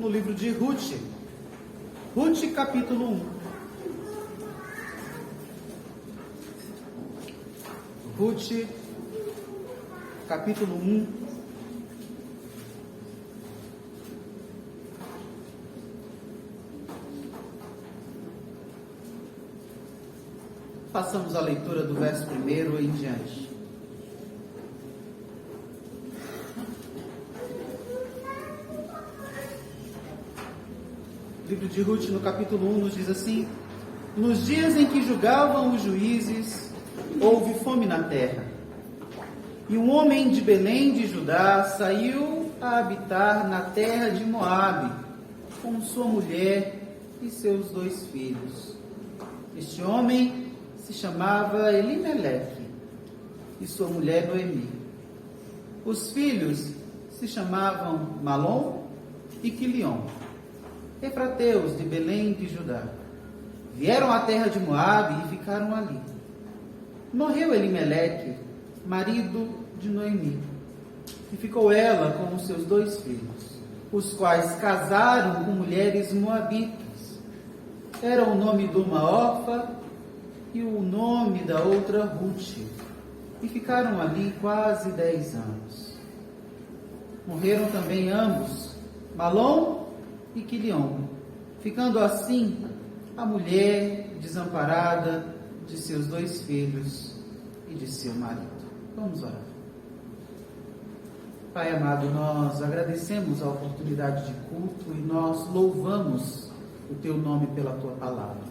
no livro de Ruth. Ruth, capítulo 1. Ruth, capítulo 1. Façamos a leitura do verso 1 em diante. O livro de Ruth, no capítulo 1, nos diz assim: nos dias em que julgavam os juízes, houve fome na terra. E um homem de Belém de Judá saiu a habitar na terra de Moabe, com sua mulher e seus 2 filhos. Este homem se chamava Elimeleque, e sua mulher Noemi. Os filhos se chamavam Malom e Quilion, efrateus de Belém de Judá. Vieram à terra de Moabe e ficaram ali. Morreu Elimeleque, marido de Noemi, e ficou ela com os seus 2 filhos, os quais casaram com mulheres moabitas. Era o nome de uma Orfa e o nome da outra Ruth, e ficaram ali quase 10 anos. Morreram também ambos, Malom e Quilion, ficando assim a mulher desamparada de seus 2 filhos e de seu marido. Vamos orar. Pai amado, nós agradecemos a oportunidade de culto e nós louvamos o Teu nome pela Tua palavra.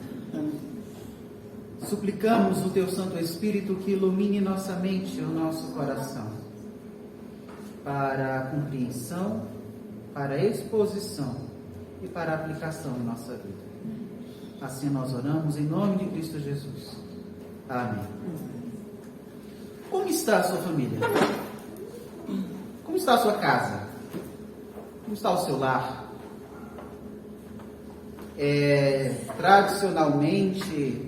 Suplicamos o Teu Santo Espírito que ilumine nossa mente e o nosso coração para a compreensão, para a exposição e para a aplicação em nossa vida. Assim nós oramos em nome de Cristo Jesus. Amém. Como está a sua família? Como está a sua casa? Como está o seu lar? Tradicionalmente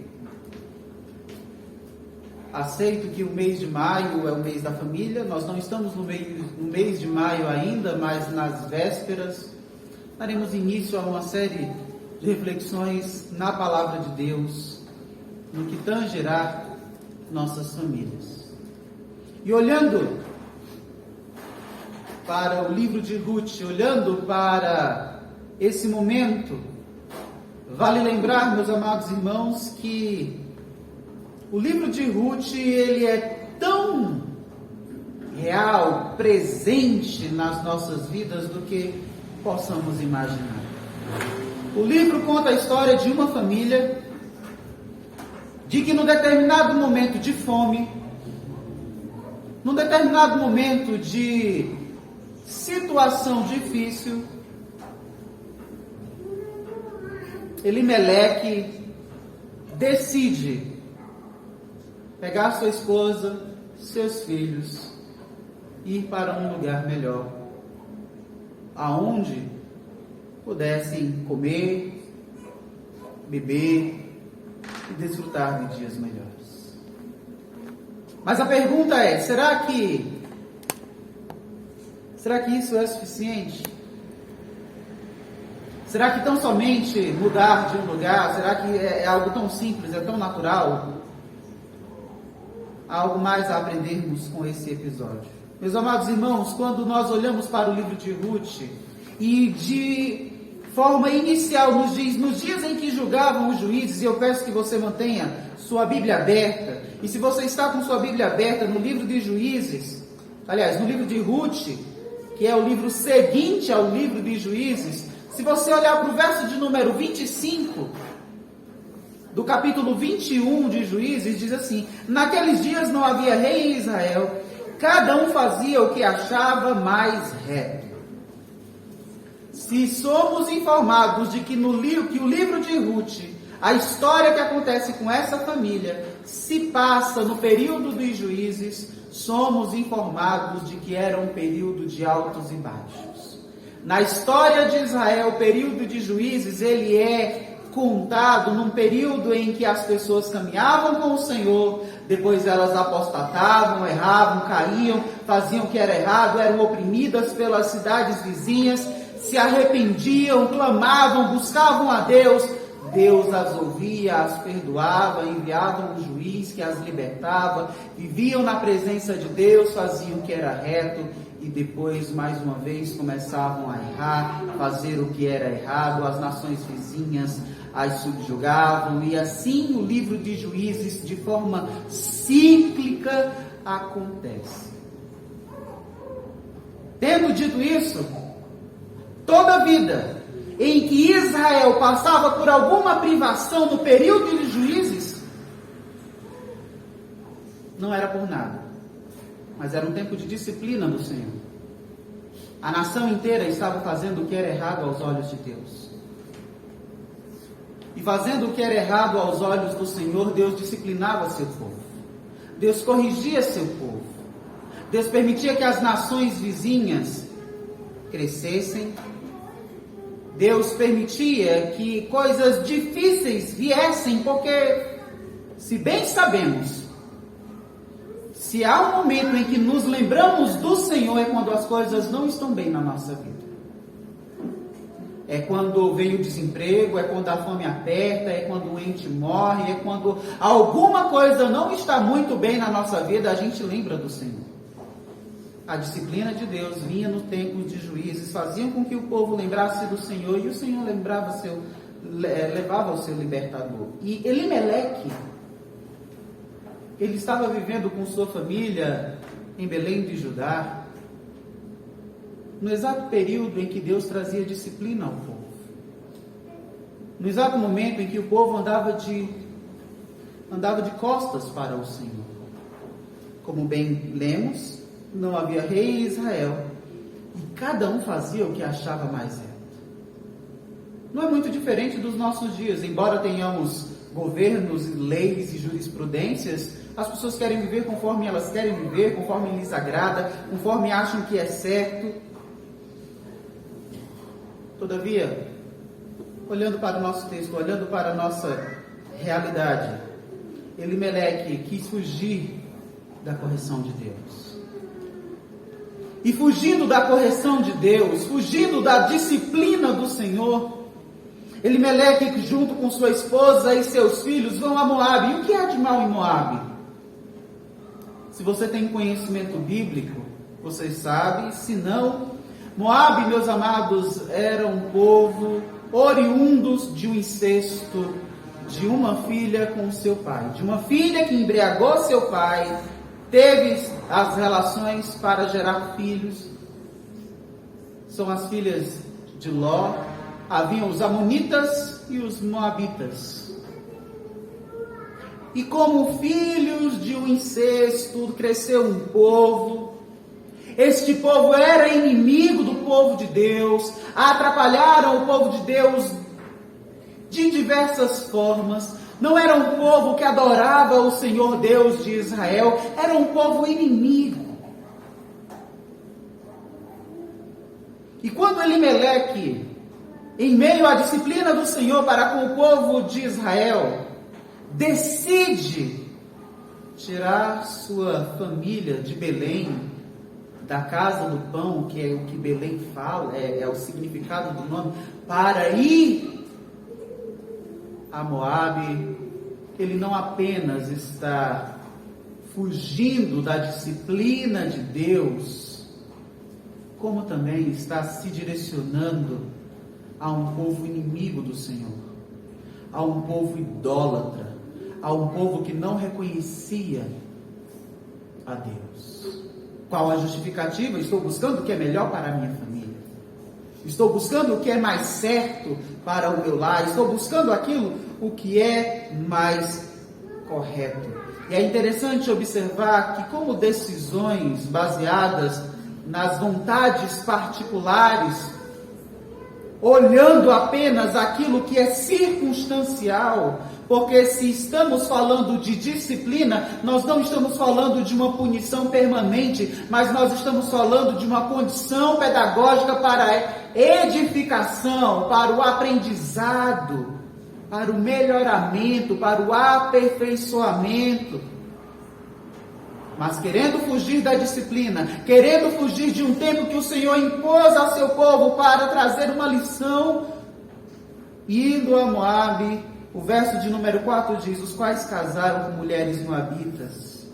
aceito que o mês de maio é o mês da família. Nós não estamos no mês de maio ainda, mas nas vésperas daremos início a uma série de reflexões na palavra de Deus, no que tangerá nossas famílias. E olhando para o livro de Ruth, olhando para esse momento, vale lembrar, meus amados irmãos, que o livro de Ruth, ele é tão real, presente nas nossas vidas do que possamos imaginar. O livro conta a história de uma família de que num determinado momento de fome, num determinado momento de situação difícil, Elimeleque decide pegar sua esposa, seus filhos e ir para um lugar melhor, aonde pudessem comer, beber e desfrutar de dias melhores. Mas a pergunta é, será que isso é suficiente? Será que tão somente mudar de um lugar, será que é algo tão simples, é tão natural? Há algo mais a aprendermos com esse episódio. Meus amados irmãos, quando nós olhamos para o livro de Ruth, e de forma inicial nos diz, nos dias em que julgavam os juízes, e eu peço que você mantenha sua Bíblia aberta, e se você está com sua Bíblia aberta no livro de Juízes, aliás, no livro de Ruth, que é o livro seguinte ao livro de Juízes, se você olhar para o verso de número 25, do capítulo 21 de Juízes, diz assim: naqueles dias não havia rei em Israel, cada um fazia o que achava mais reto. Se somos informados de que o livro de Ruth, a história que acontece com essa família, se passa no período dos juízes, somos informados de que era um período de altos e baixos. Na história de Israel, o período de juízes, ele é contado num período em que as pessoas caminhavam com o Senhor, depois elas apostatavam, erravam, caíam, faziam o que era errado, eram oprimidas pelas cidades vizinhas, se arrependiam, clamavam, buscavam a Deus, Deus as ouvia, as perdoava, enviava um juiz que as libertava, viviam na presença de Deus, faziam o que era reto e depois, mais uma vez, começavam a errar, fazer o que era errado, as nações vizinhas as subjugavam e assim o livro de Juízes, de forma cíclica, acontece. Tendo dito isso, toda vida em que Israel passava por alguma privação no período de Juízes, não era por nada, mas era um tempo de disciplina do Senhor. A nação inteira estava fazendo o que era errado aos olhos de Deus. E fazendo o que era errado aos olhos do Senhor, Deus disciplinava seu povo. Deus corrigia seu povo. Deus permitia que as nações vizinhas crescessem. Deus permitia que coisas difíceis viessem, porque, se bem sabemos, se há um momento em que nos lembramos do Senhor, é quando as coisas não estão bem na nossa vida. É quando vem o desemprego, é quando a fome aperta, é quando o ente morre, é quando alguma coisa não está muito bem na nossa vida, a gente lembra do Senhor. A disciplina de Deus vinha no tempo de Juízes, faziam com que o povo lembrasse do Senhor, e o Senhor levava o seu libertador. E Elimeleque, ele estava vivendo com sua família em Belém de Judá, no exato período em que Deus trazia disciplina ao povo. No exato momento em que o povo andava de costas para o Senhor. Como bem lemos, não havia rei em Israel, e cada um fazia o que achava mais reto. Não é muito diferente dos nossos dias, embora tenhamos governos, leis e jurisprudências, as pessoas querem viver conforme elas querem viver, conforme lhes agrada, conforme acham que é certo. Todavia, olhando para o nosso texto, olhando para a nossa realidade, Elimeleque quis fugir da correção de Deus. E fugindo da correção de Deus, fugindo da disciplina do Senhor, Elimeleque, junto com sua esposa e seus filhos, vão a Moabe. E o que há de mal em Moabe? Se você tem conhecimento bíblico, você sabe. Se não, Moabe, meus amados, era um povo oriundos de um incesto de uma filha com seu pai. De uma filha que embriagou seu pai, teve as relações para gerar filhos. São as filhas de Ló. Haviam os amonitas e os moabitas. E como filhos de um incesto, cresceu um povo. Este povo era inimigo do povo de Deus. Atrapalharam o povo de Deus de diversas formas. Não era um povo que adorava o Senhor Deus de Israel. Era um povo inimigo. E quando Elimeleque, em meio à disciplina do Senhor para com o povo de Israel, decide tirar sua família de Belém, da casa do pão, que é o que Belém fala, é o significado do nome, para ir a Moabe, ele não apenas está fugindo da disciplina de Deus, como também está se direcionando a um povo inimigo do Senhor, a um povo idólatra, a um povo que não reconhecia a Deus. Qual a justificativa? Estou buscando o que é melhor para a minha família. Estou buscando o que é mais certo para o meu lar. Estou buscando aquilo, o que é mais correto. E é interessante observar que, como decisões baseadas nas vontades particulares, olhando apenas aquilo que é circunstancial, porque se estamos falando de disciplina, nós não estamos falando de uma punição permanente, mas nós estamos falando de uma condição pedagógica para a edificação, para o aprendizado, para o melhoramento, para o aperfeiçoamento. mas querendo fugir da disciplina, querendo fugir de um tempo que o Senhor impôs ao seu povo para trazer uma lição, indo a Moabe, o verso de número 4 diz: os quais casaram com mulheres moabitas.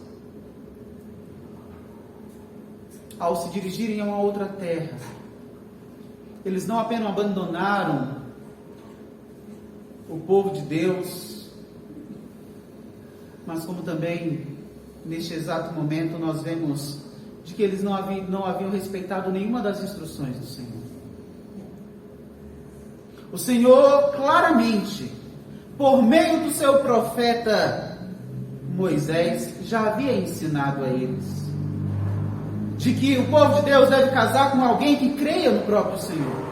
Ao se dirigirem a uma outra terra, eles não apenas abandonaram o povo de Deus, mas como também neste exato momento nós vemos de que eles não haviam respeitado nenhuma das instruções do Senhor. O Senhor claramente, por meio do seu profeta Moisés, já havia ensinado a eles de que o povo de Deus deve casar com alguém que creia no próprio Senhor,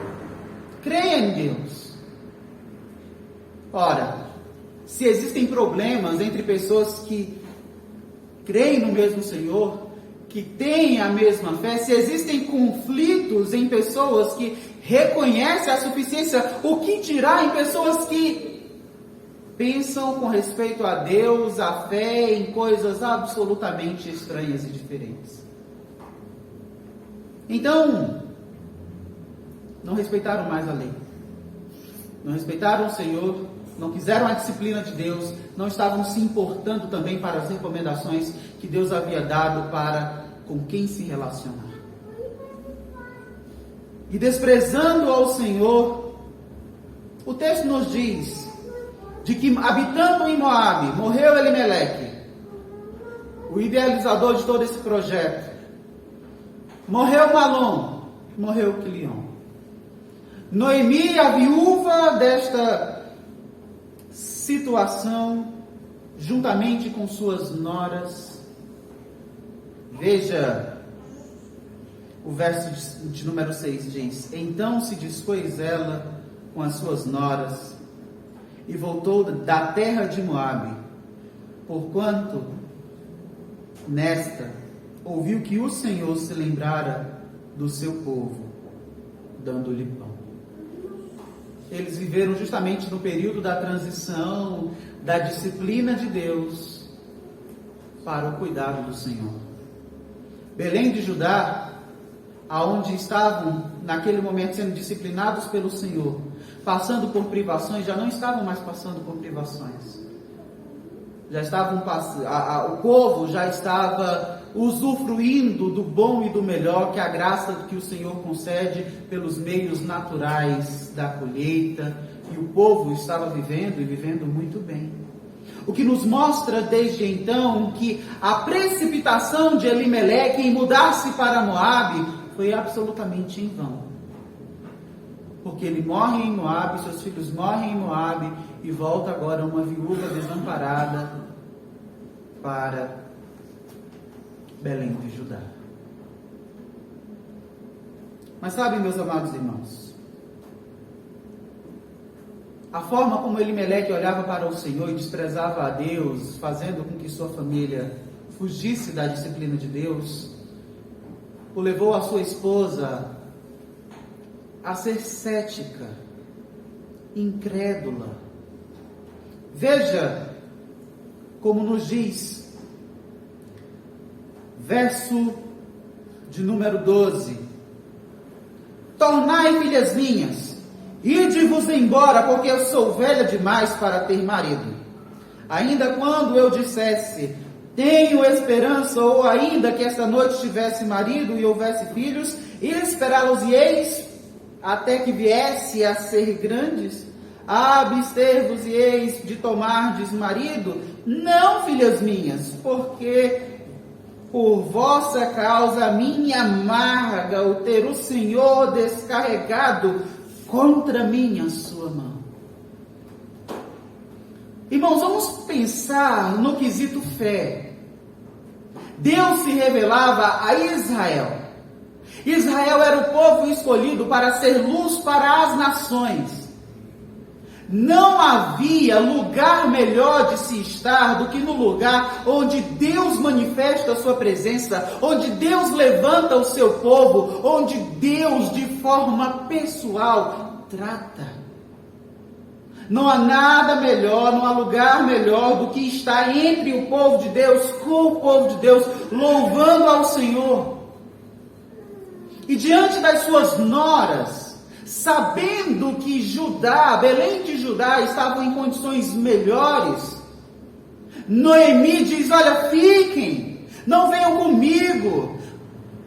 creia em Deus. Ora, se existem problemas entre pessoas que creem no mesmo Senhor, que têm a mesma fé, se existem conflitos em pessoas que reconhecem a suficiência, o que dirá em pessoas que pensam com respeito a Deus, a fé, em coisas absolutamente estranhas e diferentes? Então, não respeitaram mais a lei, não respeitaram o Senhor, não quiseram a disciplina de Deus, não estavam se importando também para as recomendações que Deus havia dado para com quem se relacionar. E desprezando ao Senhor, o texto nos diz de que, habitando em Moabe, morreu Elimeleque, o idealizador de todo esse projeto. Morreu Malom, morreu Quilion. Noemi, a viúva desta situação, juntamente com suas noras. Veja, o verso de número 6 diz: então se dispôs ela com as suas noras e voltou da terra de Moabe, porquanto nesta ouviu que o Senhor se lembrara do seu povo, dando-lhe pão. Eles viveram justamente no período da transição, da disciplina de Deus para o cuidado do Senhor. Belém de Judá, aonde estavam naquele momento sendo disciplinados pelo Senhor, passando por privações, já não estavam mais passando por privações. Já estavam o povo já estava usufruindo do bom e do melhor, que a graça que o Senhor concede pelos meios naturais da colheita, e o povo estava vivendo e vivendo muito bem. O que nos mostra desde então que a precipitação de Elimeleque em mudar-se para Moabe foi absolutamente em vão. Porque ele morre em Moabe, seus filhos morrem em Moabe, e volta agora uma viúva desamparada para Belém de Judá. Mas sabem, meus amados irmãos, a forma como Elimeleque olhava para o Senhor e desprezava a Deus, fazendo com que sua família fugisse da disciplina de Deus, o levou a sua esposa a ser cética, incrédula. Veja como nos diz, verso de número 12: tornai, filhas minhas, ide-vos embora, porque eu sou velha demais para ter marido. Ainda quando eu dissesse, tenho esperança, ou ainda que esta noite tivesse marido e houvesse filhos, e esperá-los-eis até que viesse a ser grandes, abster-vos-eis de tomardes marido? Não, filhas minhas, porque por vossa causa me amarga o ter o Senhor descarregado contra mim a sua mão. Irmãos, vamos pensar no quesito fé. Deus se revelava a Israel. Israel era o povo escolhido para ser luz para as nações. Não havia lugar melhor de se estar do que no lugar onde Deus manifesta a sua presença, onde Deus levanta o seu povo, onde Deus de forma pessoal trata. Não há nada melhor, não há lugar melhor do que estar entre o povo de Deus, com o povo de Deus, louvando ao Senhor. E diante das suas noras, sabendo que Judá, Belém de Judá, estavam em condições melhores, Noemi diz: olha, fiquem, não venham comigo.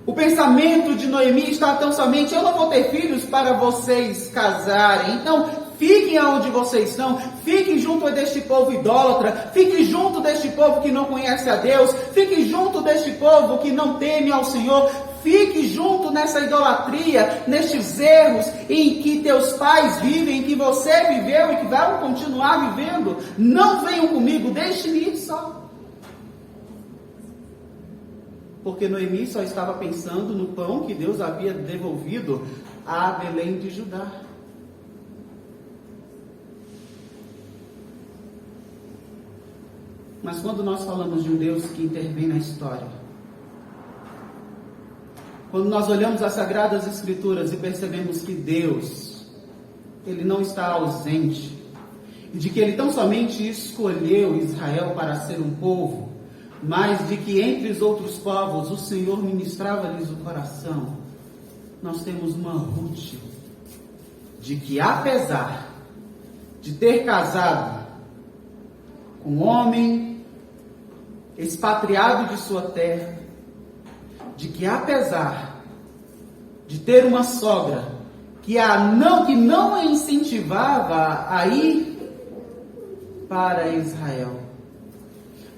O pensamento de Noemi está tão somente: eu não vou ter filhos para vocês casarem, então fiquem aonde vocês estão, fiquem junto deste povo idólatra, fiquem junto deste povo que não conhece a Deus, fiquem junto deste povo que não teme ao Senhor, fique junto nessa idolatria, nestes erros em que teus pais vivem, em que você viveu e que vai continuar vivendo. Não venham comigo, deixe-me ir só. Porque Noemi só estava pensando no pão que Deus havia devolvido a Belém de Judá. Mas quando nós falamos de um Deus que intervém na história, quando nós olhamos as Sagradas Escrituras e percebemos que Deus, Ele não está ausente, e de que Ele tão somente escolheu Israel para ser um povo, mas de que entre os outros povos o Senhor ministrava-lhes o coração, nós temos uma Ruth, de que apesar de ter casado com um homem expatriado de sua terra, de que apesar de ter uma sogra que não a incentivava a ir para Israel,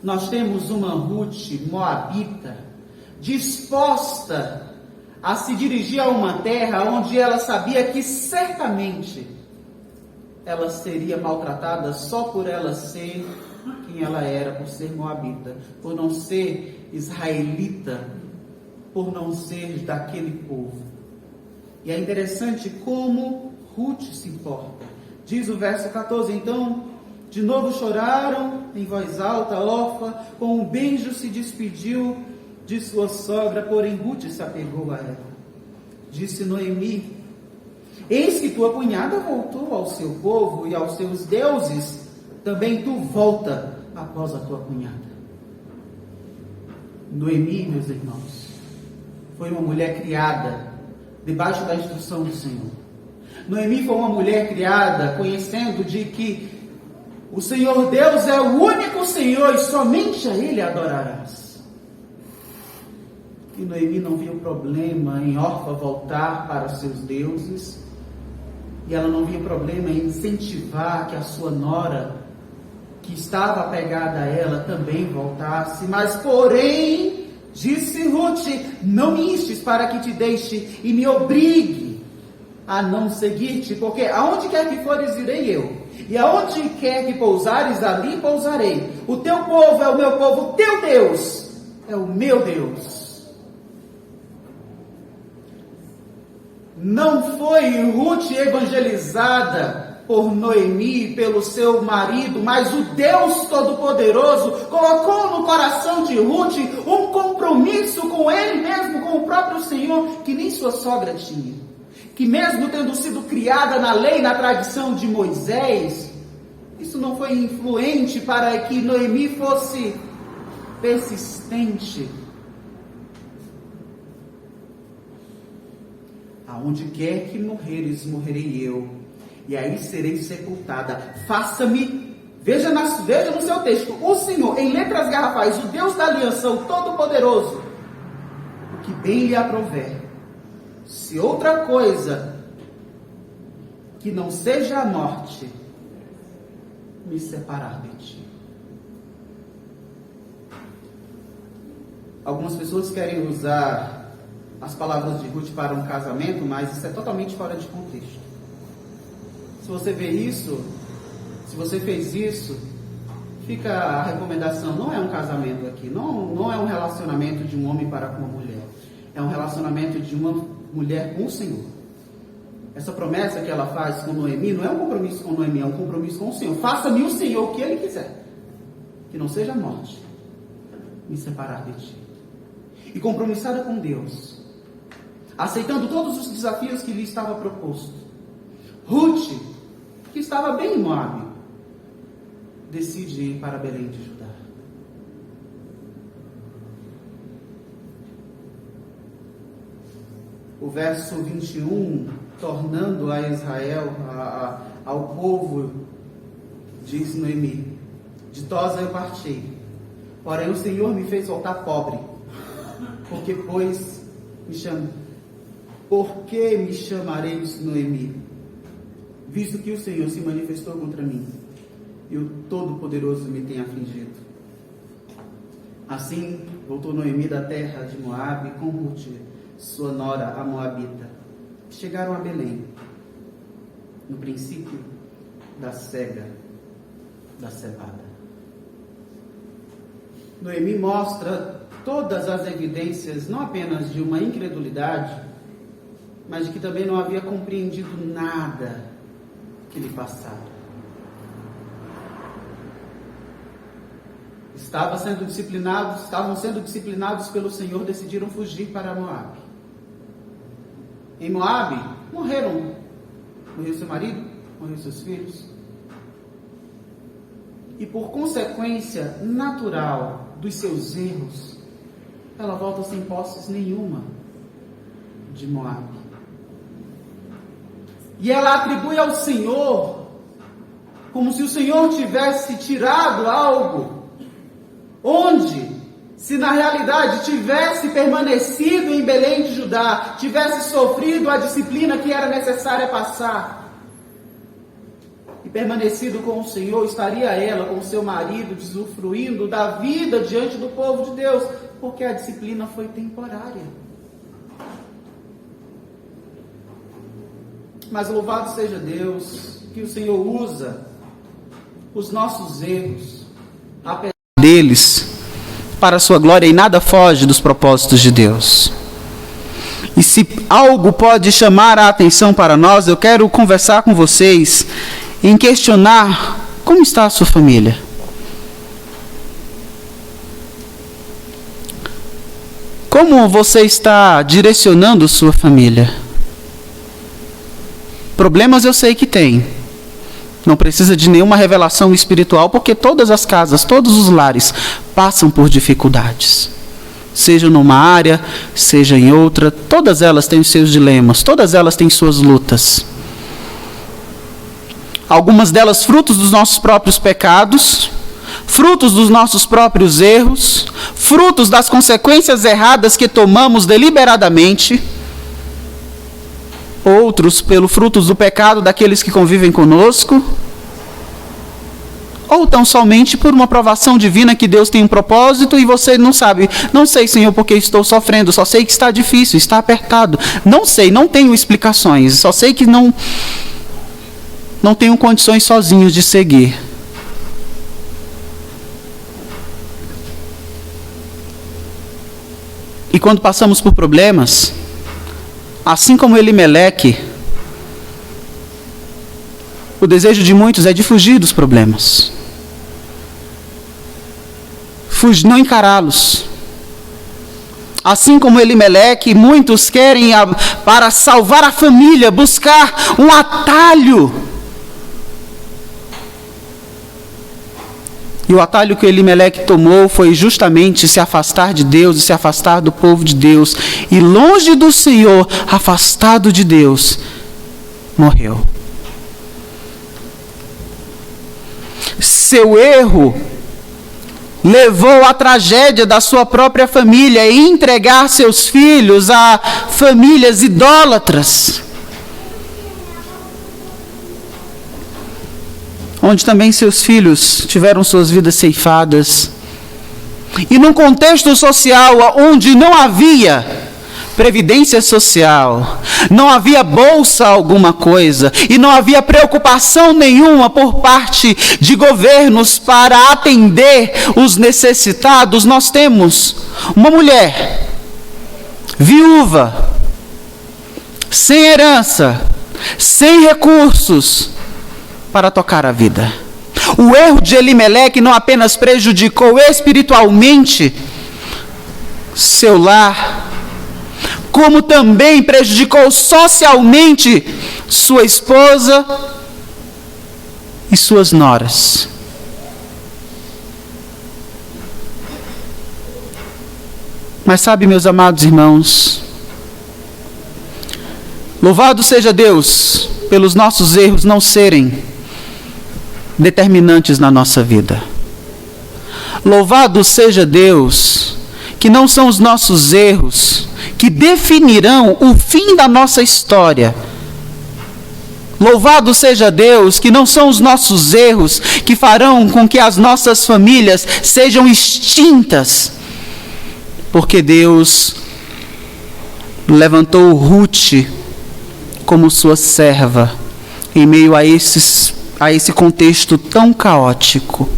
nós temos uma Ruth moabita disposta a se dirigir a uma terra onde ela sabia que certamente ela seria maltratada só por ela ser quem ela era, por ser moabita, por não ser israelita, por não ser daquele povo. E é interessante como Ruth se importa. Diz o verso 14: então, de novo choraram em voz alta. Orfa, com um beijo, se despediu de sua sogra, porém Ruth se apegou a ela. Disse Noemi: eis que tua cunhada voltou ao seu povo e aos seus deuses, também tu volta após a tua cunhada. Noemi, meus irmãos, foi uma mulher criada debaixo da instrução do Senhor. Noemi foi uma mulher criada conhecendo de que o Senhor Deus é o único Senhor e somente a Ele adorarás. E Noemi não viu problema em Orfa voltar para os seus deuses, e ela não via problema em incentivar que a sua nora, que estava apegada a ela, também voltasse. Mas porém, disse Ruth: não me instes para que te deixe e me obrigue a não seguir-te, porque aonde quer que fores, irei eu, e aonde quer que pousares, ali pousarei. O teu povo é o meu povo, o teu Deus é o meu Deus. Não foi Ruth evangelizada por Noemi, pelo seu marido, mas o Deus Todo-Poderoso colocou no coração de Ruth um compromisso com Ele mesmo, com o próprio Senhor, que nem sua sogra tinha. Que mesmo tendo sido criada na lei, na tradição de Moisés, isso não foi influente para que Noemi fosse persistente. Aonde quer que morreres, morrerei eu, e aí serei sepultada. Faça-me, veja no seu texto, o Senhor, em letras garrafais, o Deus da aliança, o Todo-Poderoso, o que bem lhe aprouver. Se outra coisa que não seja a morte me separar de ti. Algumas pessoas querem usar as palavras de Ruth para um casamento, mas isso é totalmente fora de contexto. Se você vê isso, se você fez isso, fica a recomendação: não é um casamento aqui, não é um relacionamento de um homem para com uma mulher, é um relacionamento de uma mulher com o Senhor. Essa promessa que ela faz com Noemi não é um compromisso com Noemi, é um compromisso com o Senhor. Faça-me o Senhor o que Ele quiser, que não seja a morte me separar de ti. E compromissada com Deus, aceitando todos os desafios que lhe estava proposto, Ruth, que estava bem em Moabe, decide ir para Belém de Judá. o verso 21, tornando a Israel, ao povo, diz Noemi: ditosa eu parti, porém o Senhor me fez voltar pobre, porque me chamareis Noemi, visto que o Senhor se manifestou contra mim, e o Todo-Poderoso me tem afligido. Assim voltou Noemi da terra de Moabe com Ruth, sua nora, a Moabita. Chegaram a Belém, no princípio da cega da cevada. Noemi mostra todas as evidências, não apenas de uma incredulidade, mas de que também não havia compreendido nada que lhe passara. Estavam sendo disciplinados pelo Senhor, decidiram fugir para Moabe. Em Moabe, morreu seu marido, morreu seus filhos. E por consequência natural dos seus erros, ela volta sem posses nenhuma de Moabe. E ela atribui ao Senhor, como se o Senhor tivesse tirado algo, onde, se na realidade tivesse permanecido em Belém de Judá, tivesse sofrido a disciplina que era necessária passar, e permanecido com o Senhor, estaria ela com seu marido usufruindo da vida diante do povo de Deus, porque a disciplina foi temporária. Mas louvado seja Deus, que o Senhor usa os nossos erros, apesar deles, para a sua glória, e nada foge dos propósitos de Deus. E se algo pode chamar a atenção para nós, eu quero conversar com vocês em questionar como está a sua família. Como você está direcionando sua família? Problemas eu sei que tem. Não precisa de nenhuma revelação espiritual, porque todas as casas, todos os lares passam por dificuldades. Seja numa área, seja em outra, todas elas têm os seus dilemas, todas elas têm suas lutas. Algumas delas frutos dos nossos próprios pecados, frutos dos nossos próprios erros, frutos das consequências erradas que tomamos deliberadamente, outros pelo frutos do pecado daqueles que convivem conosco, ou tão somente por uma provação divina que Deus tem um propósito e você não sabe. Não sei, Senhor, porque estou sofrendo, só sei que está difícil, está apertado. Não sei, não tenho explicações, só sei que não tenho condições sozinhos de seguir. E quando passamos por problemas, assim como Elimeleque, o desejo de muitos é de fugir dos problemas. Não encará-los. Assim como Elimeleque, muitos querem, para salvar a família, buscar um atalho. E o atalho que Elimeleque tomou foi justamente se afastar de Deus e se afastar do povo de Deus. E longe do Senhor, afastado de Deus, morreu. Seu erro levou à tragédia da sua própria família e entregar seus filhos a famílias idólatras, onde também seus filhos tiveram suas vidas ceifadas. E num contexto social onde não havia previdência social, não havia bolsa alguma coisa, e não havia preocupação nenhuma por parte de governos para atender os necessitados, nós temos uma mulher viúva, sem herança, sem recursos para tocar a vida. O erro de Elimeleque não apenas prejudicou espiritualmente seu lar, como também prejudicou socialmente sua esposa e suas noras. Mas sabe, meus amados irmãos, Louvado seja Deus pelos nossos erros não serem determinantes na nossa vida. Louvado seja Deus que não são os nossos erros que definirão o fim da nossa história. Louvado seja Deus que não são os nossos erros que farão com que as nossas famílias sejam extintas. Porque Deus levantou Ruth como sua serva em meio a esse contexto tão caótico,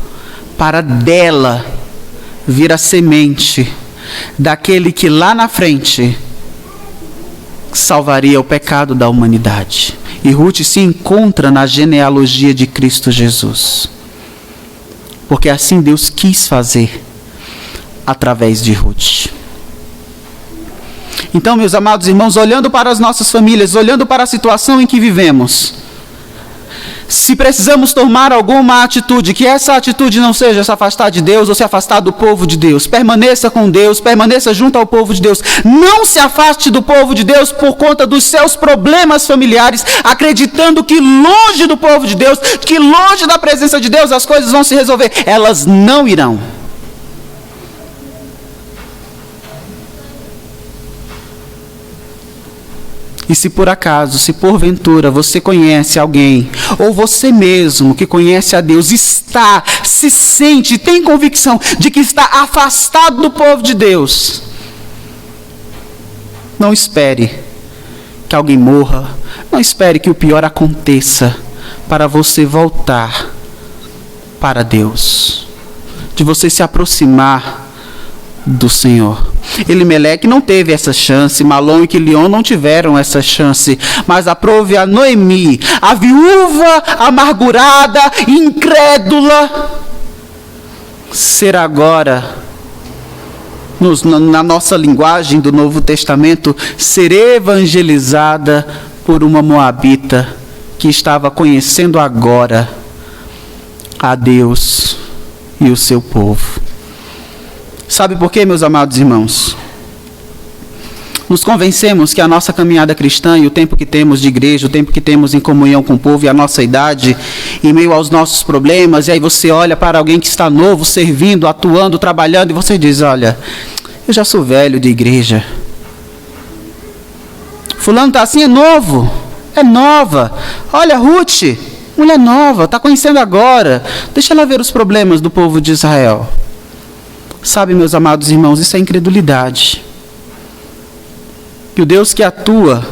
para dela vir a semente daquele que lá na frente salvaria o pecado da humanidade. E Ruth se encontra na genealogia de Cristo Jesus. Porque assim Deus quis fazer através de Ruth. Então, meus amados irmãos, olhando para as nossas famílias, olhando para a situação em que vivemos, se precisamos tomar alguma atitude, que essa atitude não seja se afastar de Deus ou se afastar do povo de Deus. Permaneça com Deus, permaneça junto ao povo de Deus. Não se afaste do povo de Deus por conta dos seus problemas familiares, acreditando que longe do povo de Deus, que longe da presença de Deus, as coisas vão se resolver. Elas não irão. E se por acaso, se porventura você conhece alguém, ou você mesmo que conhece a Deus, se sente, tem convicção de que está afastado do povo de Deus, não espere que alguém morra, não espere que o pior aconteça para você voltar para Deus, de você se aproximar do Senhor. Elimeleque não teve essa chance, Malom e Quilion não tiveram essa chance, mas aprove a Noemi, a viúva amargurada, incrédula, ser agora, na nossa linguagem do Novo Testamento, ser evangelizada por uma moabita que estava conhecendo agora a Deus e o seu povo. Sabe por quê, meus amados irmãos? Nos convencemos que a nossa caminhada cristã e o tempo que temos de igreja, o tempo que temos em comunhão com o povo e a nossa idade, em meio aos nossos problemas, e aí você olha para alguém que está novo, servindo, atuando, trabalhando, e você diz, olha, eu já sou velho de igreja. Fulano está assim, é novo, é nova. Olha, Ruth, mulher nova, está conhecendo agora. Deixa ela ver os problemas do povo de Israel. Sabe, meus amados irmãos, isso é incredulidade. E o Deus que atua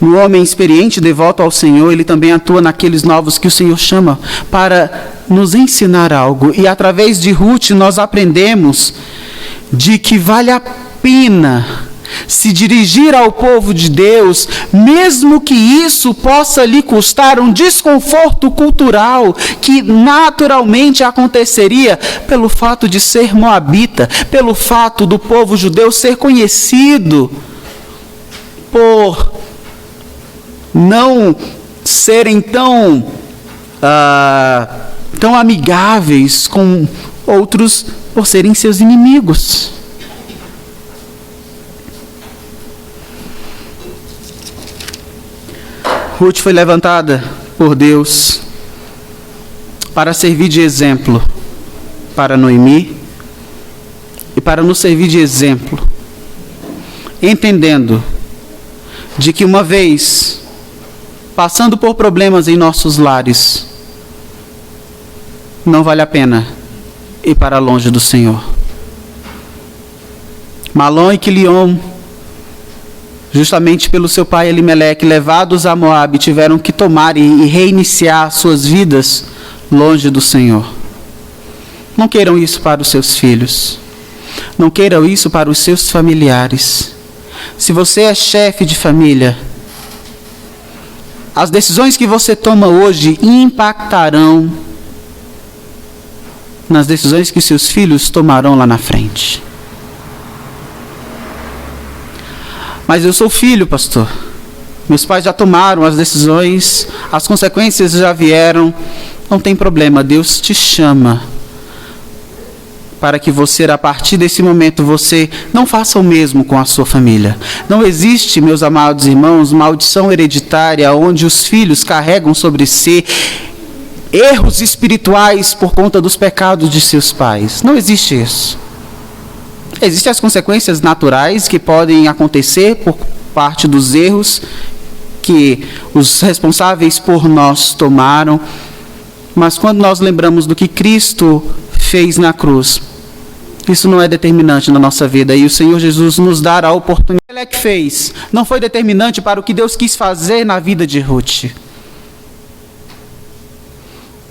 no homem experiente, devoto ao Senhor, Ele também atua naqueles novos que o Senhor chama para nos ensinar algo. E através de Ruth nós aprendemos de que vale a pena se dirigir ao povo de Deus, mesmo que isso possa lhe custar um desconforto cultural que naturalmente aconteceria pelo fato de ser moabita, pelo fato do povo judeu ser conhecido por não serem tão amigáveis com outros, por serem seus inimigos. Ruth foi levantada por Deus para servir de exemplo para Noemi e para nos servir de exemplo, entendendo de que uma vez passando por problemas em nossos lares, não vale a pena ir para longe do Senhor. Malom e Quilion, justamente pelo seu pai Elimeleque, levados a Moabe, tiveram que tomar e reiniciar suas vidas longe do Senhor. Não queiram isso para os seus filhos. Não queiram isso para os seus familiares. Se você é chefe de família, as decisões que você toma hoje impactarão nas decisões que seus filhos tomarão lá na frente. Mas eu sou filho, pastor. Meus pais já tomaram as decisões, as consequências já vieram. Não tem problema, Deus te chama para que você, a partir desse momento, você não faça o mesmo com a sua família. Não existe, meus amados irmãos, maldição hereditária onde os filhos carregam sobre si erros espirituais por conta dos pecados de seus pais. Não existe isso. Existem as consequências naturais que podem acontecer por parte dos erros que os responsáveis por nós tomaram. Mas quando nós lembramos do que Cristo fez na cruz, isso não é determinante na nossa vida. E o Senhor Jesus nos dá a oportunidade. Ele é que fez. Não foi determinante para o que Deus quis fazer na vida de Ruth.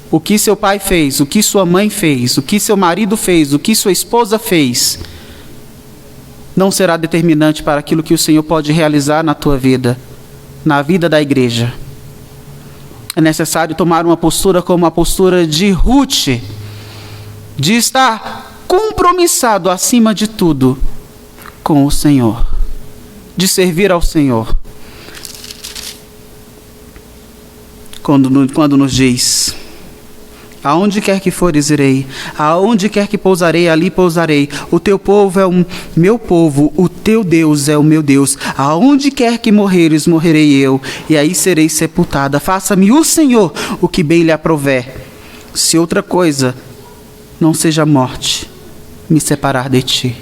O que seu pai fez, o que sua mãe fez, o que seu marido fez, o que sua esposa fez, não será determinante para aquilo que o Senhor pode realizar na tua vida, na vida da igreja. É necessário tomar uma postura como a postura de Ruth, de estar compromissado acima de tudo com o Senhor, de servir ao Senhor. Quando nos diz: aonde quer que fores, irei. Aonde quer que pousarei, ali pousarei. O teu povo é o meu povo, o teu Deus é o meu Deus. Aonde quer que morreres, morrerei eu, e aí serei sepultada. Faça-me o Senhor o que bem lhe aprouver. Se outra coisa não seja morte me separar de ti.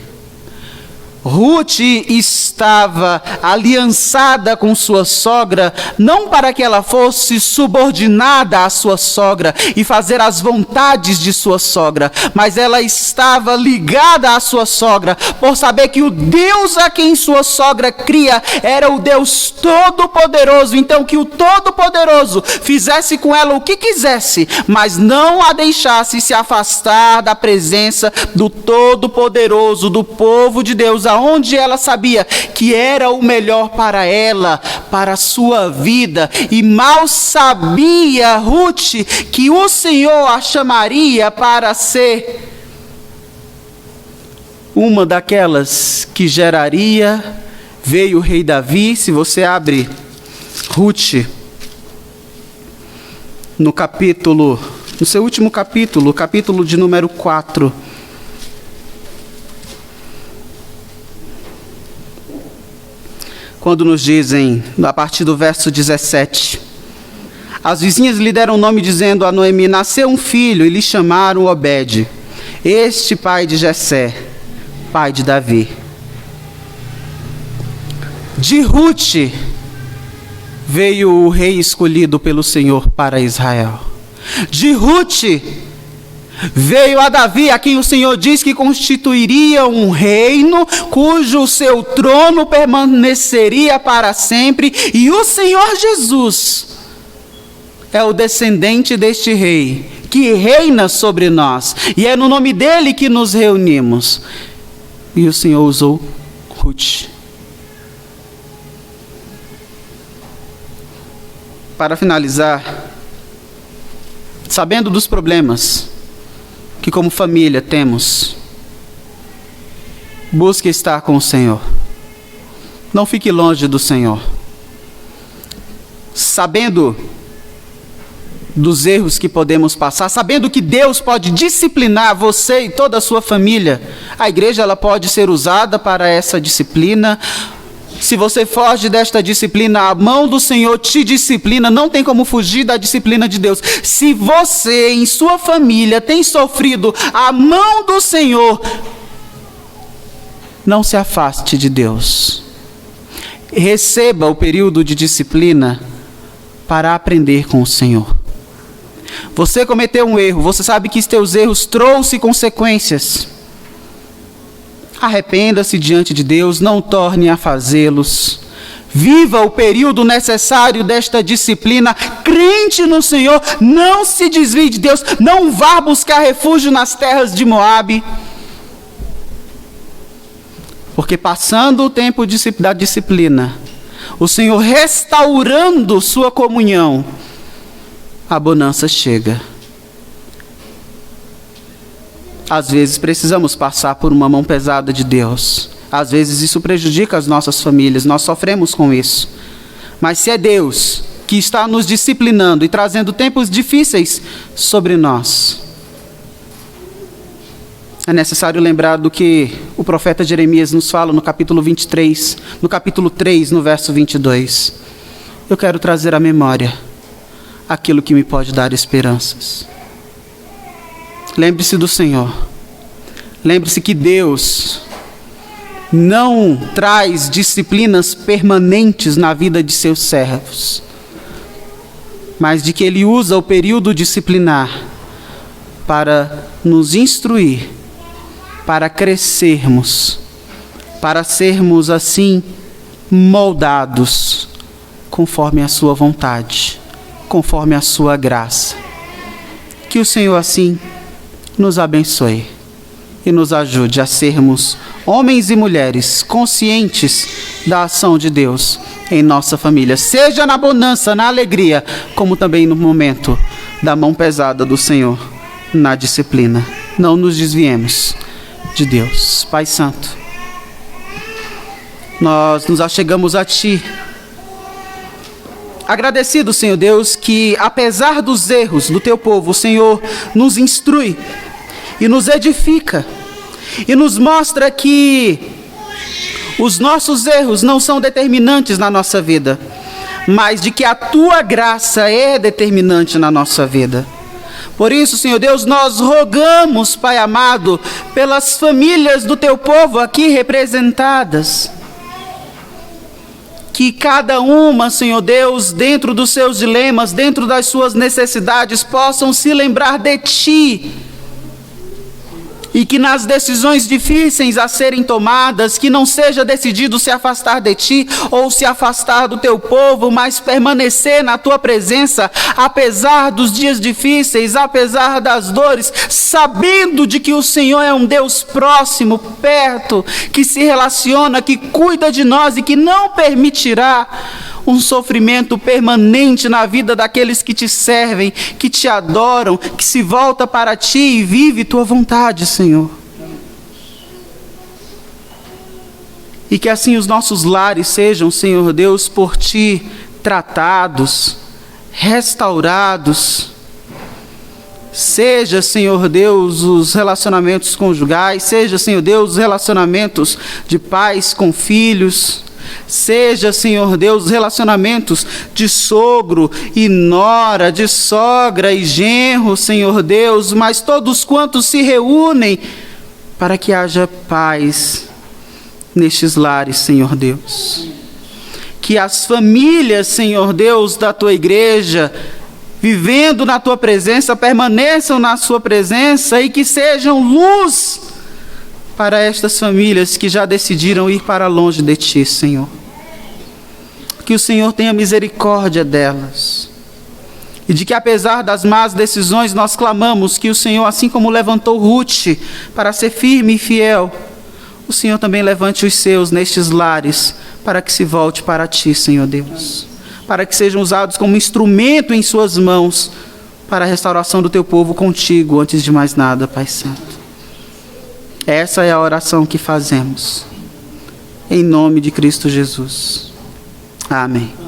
Ruth estava aliançada com sua sogra, não para que ela fosse subordinada à sua sogra e fazer as vontades de sua sogra, mas ela estava ligada à sua sogra, por saber que o Deus a quem sua sogra cria era o Deus Todo-Poderoso. Então que o Todo-Poderoso fizesse com ela o que quisesse, mas não a deixasse se afastar da presença do Todo-Poderoso, do povo de Deus, onde ela sabia que era o melhor para ela, para a sua vida. E mal sabia Ruth que o Senhor a chamaria para ser uma daquelas que geraria. Veio o rei Davi. Se você abre Ruth no seu último capítulo, o capítulo de número 4, quando nos dizem, a partir do verso 17, as vizinhas lhe deram nome dizendo a Noemi: nasceu um filho, e lhe chamaram Obed, este pai de Jessé, pai de Davi. De Ruth veio o rei escolhido pelo Senhor para Israel. De Ruth veio a Davi, a quem o Senhor diz que constituiria um reino, cujo seu trono permaneceria para sempre. E o Senhor Jesus é o descendente deste rei, que reina sobre nós. E é no nome dele que nos reunimos. E o Senhor usou Ruth. Para finalizar, sabendo dos problemas que como família temos, busque estar com o Senhor. Não fique longe do Senhor. Sabendo dos erros que podemos passar, sabendo que Deus pode disciplinar você e toda a sua família, a igreja ela pode ser usada para essa disciplina. Se você foge desta disciplina, a mão do Senhor te disciplina, não tem como fugir da disciplina de Deus. Se você em sua família tem sofrido a mão do Senhor, não se afaste de Deus. Receba o período de disciplina para aprender com o Senhor. Você cometeu um erro, você sabe que seus erros trouxeram consequências. Arrependa-se diante de Deus, não torne a fazê-los. Viva o período necessário desta disciplina, crente no Senhor, não se desvie de Deus, não vá buscar refúgio nas terras de Moabe. Porque passando o tempo da disciplina, o Senhor restaurando sua comunhão, a bonança chega. Às vezes precisamos passar por uma mão pesada de Deus. Às vezes isso prejudica as nossas famílias, nós sofremos com isso. Mas se é Deus que está nos disciplinando e trazendo tempos difíceis sobre nós, é necessário lembrar do que o profeta Jeremias nos fala no capítulo 23, no capítulo 3, no verso 22. Eu quero trazer à memória aquilo que me pode dar esperanças. Lembre-se do Senhor. Lembre-se que Deus não traz disciplinas permanentes na vida de seus servos, mas de que Ele usa o período disciplinar para nos instruir, para crescermos, para sermos assim moldados conforme a sua vontade, conforme a sua graça. Que o Senhor assim nos abençoe e nos ajude a sermos homens e mulheres conscientes da ação de Deus em nossa família, seja na bonança, na alegria, como também no momento da mão pesada do Senhor, na disciplina. Não nos desviemos de Deus. Pai Santo, nós nos achegamos a Ti, agradecido, Senhor Deus, que apesar dos erros do Teu povo, o Senhor nos instrui e nos edifica e nos mostra que os nossos erros não são determinantes na nossa vida, mas de que a Tua graça é determinante na nossa vida. Por isso, Senhor Deus, nós rogamos, Pai amado, pelas famílias do Teu povo aqui representadas, que cada uma, Senhor Deus, dentro dos seus dilemas, dentro das suas necessidades, possam se lembrar de Ti, e que nas decisões difíceis a serem tomadas, que não seja decidido se afastar de Ti ou se afastar do Teu povo, mas permanecer na Tua presença, apesar dos dias difíceis, apesar das dores, sabendo de que o Senhor é um Deus próximo, perto, que se relaciona, que cuida de nós e que não permitirá um sofrimento permanente na vida daqueles que Te servem, que Te adoram, que se volta para Ti e vive Tua vontade, Senhor. E que assim os nossos lares sejam, Senhor Deus, por Ti tratados, restaurados. Seja, Senhor Deus, os relacionamentos conjugais, seja, Senhor Deus, os relacionamentos de pais com filhos, seja, Senhor Deus, os relacionamentos de sogro e nora, de sogra e genro, Senhor Deus, mas todos quantos se reúnem para que haja paz nestes lares, Senhor Deus. Que as famílias, Senhor Deus, da Tua igreja, vivendo na Tua presença, permaneçam na Sua presença e que sejam luz para estas famílias que já decidiram ir para longe de Ti, Senhor. Que o Senhor tenha misericórdia delas. E de que apesar das más decisões, nós clamamos que o Senhor, assim como levantou Ruth para ser firme e fiel, o Senhor também levante os seus nestes lares, para que se volte para Ti, Senhor Deus. Para que sejam usados como instrumento em Suas mãos, para a restauração do Teu povo contigo, antes de mais nada, Pai Santo. Essa é a oração que fazemos, em nome de Cristo Jesus. Amém.